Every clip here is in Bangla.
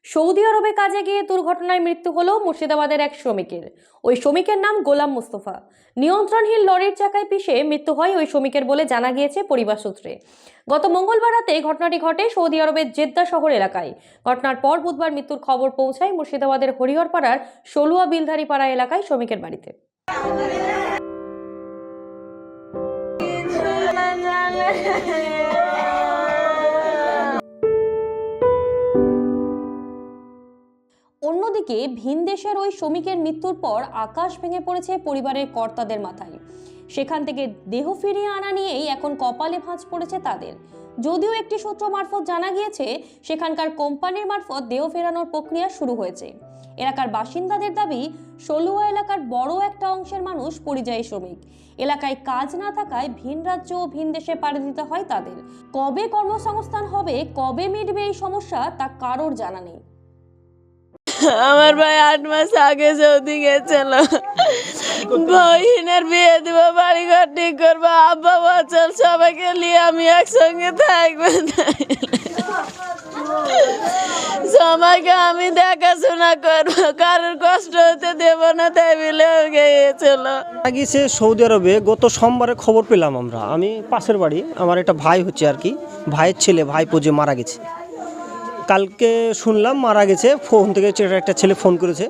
সৌদি আরবে কাজে গিয়ে দুর্ঘটনায় মৃত্যু হলো মুর্শিদাবাদের এক শ্রমিকের। ওই শ্রমিকের নাম গোলাম মুস্তফা। নিয়ন্ত্রণহীন লরির চাকায় পিষে মৃত্যু হয় ওই শ্রমিকের বলে জানা গিয়েছে পরিবার সূত্রে। গত মঙ্গলবার রাতে ঘটনাটি ঘটে সৌদি আরবের জেদ্দা শহর এলাকায়। ঘটনার পর বুধবার মৃত্যুর খবর পৌঁছায় মুর্শিদাবাদের হরিহরপাড়ার সলুয়া বিলধারী পাড়া এলাকায় শ্রমিকের বাড়িতে। অন্যদিকে ভিনদেশের ওই শ্রমিকের মৃত্যুর পর আকাশ ভেঙে পড়েছে পরিবারের কর্তাদের মাথায়। সেখান থেকে দেহ ফিরিয়ে আনা নিয়েই এখন কপালে ভাঁজ পড়েছে তাদের। যদিও একটি সূত্র মারফত জানা গিয়েছে সেখানকার কোম্পানির মারফত দেহ ফেরানোর প্রক্রিয়া শুরু হয়েছে। এলাকার বাসিন্দাদের দাবি, সলুয়া এলাকার বড় একটা অংশের মানুষ পরিযায়ী শ্রমিক। এলাকায় কাজ না থাকায় ভিন রাজ্য ও ভিন দেশে পাড়ি দিতে হয় তাদের। কবে কর্মসংস্থান হবে, কবে মিটবে এই সমস্যা, তা কারোর জানা নেই। আমার ভাই 8 মাস আগে সৌদি গেছিল। বহিনের বিয়ে দিব, বাড়িঘর ঠিক করবো, আব্বা বছর সবাইকে নিয়ে আমি একসঙ্গে থাকবো। সবাইকে আমি দেখাশোনা করবো, কারোর কষ্ট হতে দেব না, তাই বলে গিয়েছিল। গিয়েছে সৌদি আরবে গত সোমবারে খবর পেলাম আমরা। আমি পাশের বাড়ি, আমার একটা ভাই হচ্ছে আর কি, ভাইয়ের ছেলে, ভাইপো যে মারা গেছে। কালকে শুনলাম মারা গেছে। ফোন থেকে একটা ছেলে ফোন করেছে,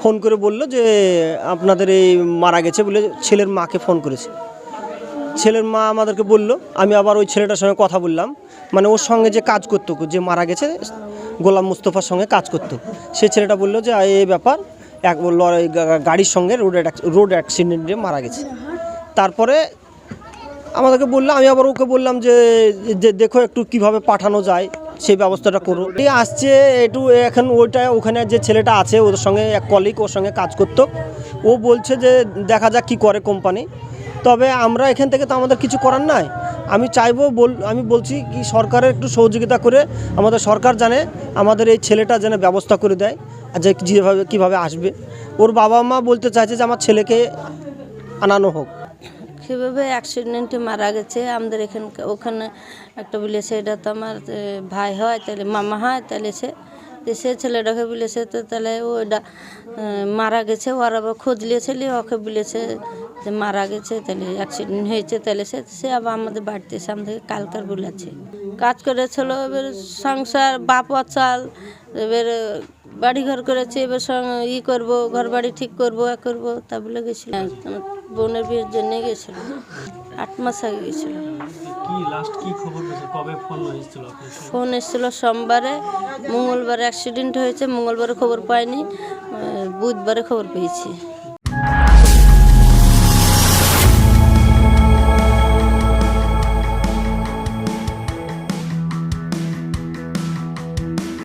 ফোন করে বললো যে আপনাদের এই মারা গেছে বলে ছেলের মাকে ফোন করেছে। ছেলের মা আমাদেরকে বললো, আমি আবার ওই ছেলেটার সঙ্গে কথা বললাম, মানে ওর সঙ্গে যে কাজ করতো, যে মারা গেছে গোলাম মুস্তফার সঙ্গে কাজ করতো, সেই ছেলেটা বললো যে এই ব্যাপার, এক গাড়ির সঙ্গে রোড অ্যাক্সিডেন্টে মারা গেছে। তারপরে আমাদেরকে বললো, আমি আবার ওকে বললাম যে দেখো একটু কিভাবে পাঠানো যায় সেই ব্যবস্থাটা করো। এই আসছে একটু এখন ওখানে যে ছেলেটা আছে ওদের সঙ্গে এক কলিগ ওর সঙ্গে কাজ করতো, ও বলছে যে দেখা যাক কী করে কোম্পানি। তবে আমরা এখান থেকে তো আমাদের কিছু করার নাই। আমি চাইবো, আমি বলছি কি সরকারের একটু সহযোগিতা করে, আমাদের সরকার জানে আমাদের এই ছেলেটা যেন ব্যবস্থা করে দেয়, আর যে কীভাবে আসবে। ওর বাবা মা বলতে চাইছে যে আমার ছেলেকে আনানো হোক। কীভাবে অ্যাক্সিডেন্টে মারা গেছে আমাদের ওখানে একটা বলেছে এটা তো আমার ভাই হয়, তাহলে মামা হয়, তাহলে সে ছেলেটাকে বলেছে তো তাহলে ওইটা মারা গেছে। ওর আবার খোঁজ নিয়েছিল, ওকে বলেছে যে মারা গেছে, তাহলে অ্যাক্সিডেন্ট হয়েছে। তাহলে সে আবার আমাদের বাড়িতে এসে আমাদের কালকার বলেছে কাজ করেছিল। এবার সংসার বাপ চাল, এবার বাড়িঘর করেছে, এবার করবো, ঘর বাড়ি ঠিক করবো, করবো তা বলে গেছিল। বোনের বিয়ের জন্য গেছিল, 8 মাস আগে গেছিল। ফোন এসেছিল সোমবারে, মঙ্গলবারে অ্যাক্সিডেন্ট হয়েছে, মঙ্গলবারে খবর পাইনি, বুধবারে খবর পেয়েছি।